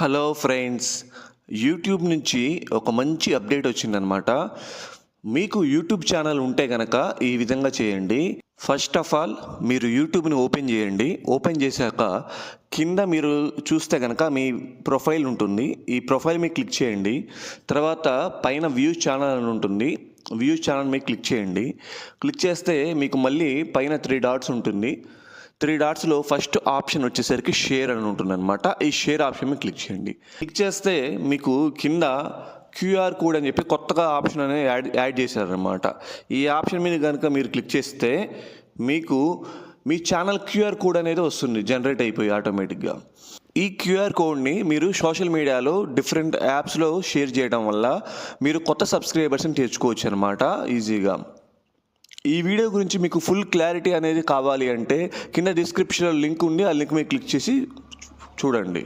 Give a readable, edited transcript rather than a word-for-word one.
Hello friends, YouTube నుంచి ఒక మంచి అప్డేట్ వచ్చిందనమాట. మీకు యూట్యూబ్ ఛానల్ ఉంటే గనక ఈ విధంగా చేయండి. ఫస్ట్ ఆఫ్ ఆల్ మీరు యూట్యూబ్ని ఓపెన్ చేయండి. ఓపెన్ చేశాక కింద మీరు చూస్తే గనక మీ ప్రొఫైల్ ఉంటుంది. ఈ ప్రొఫైల్ మీద క్లిక్ చేయండి. తర్వాత పైన వ్యూ ఛానల్ అని ఉంటుంది. వ్యూ ఛానల్ మీద క్లిక్ చేయండి. క్లిక్ చేస్తే మీకు మళ్ళీ పైన 3 డాట్స్ ఉంటుంది. 3 డాట్స్లో ఫస్ట్ ఆప్షన్ వచ్చేసరికి షేర్ అని ఉంటుందన్నమాట. ఈ షేర్ ఆప్షన్ మీద క్లిక్ చేయండి. క్లిక్ చేస్తే మీకు కింద క్యూఆర్ కోడ్ అని చెప్పి కొత్తగా ఆప్షన్ అనేది యాడ్ చేశారనమాట. ఈ ఆప్షన్ మీద కనుక మీరు క్లిక్ చేస్తే మీకు మీ ఛానల్ క్యూఆర్ కోడ్ అనేది వస్తుంది, జనరేట్ అయిపోయి ఆటోమేటిక్గా. ఈ క్యూఆర్ కోడ్ని మీరు సోషల్ మీడియాలో డిఫరెంట్ యాప్స్లో షేర్ చేయడం వల్ల మీరు కొత్త సబ్స్క్రైబర్స్ని తెచ్చుకోవచ్చు అనమాట ఈజీగా. ఈ వీడియో గురించి మీకు ఫుల్ క్లారిటీ అనేది కావాలి అంటే కింద డిస్క్రిప్షన్లో లింక్ ఉంది. ఆ లింక్ మీద క్లిక్ చేసి చూడండి.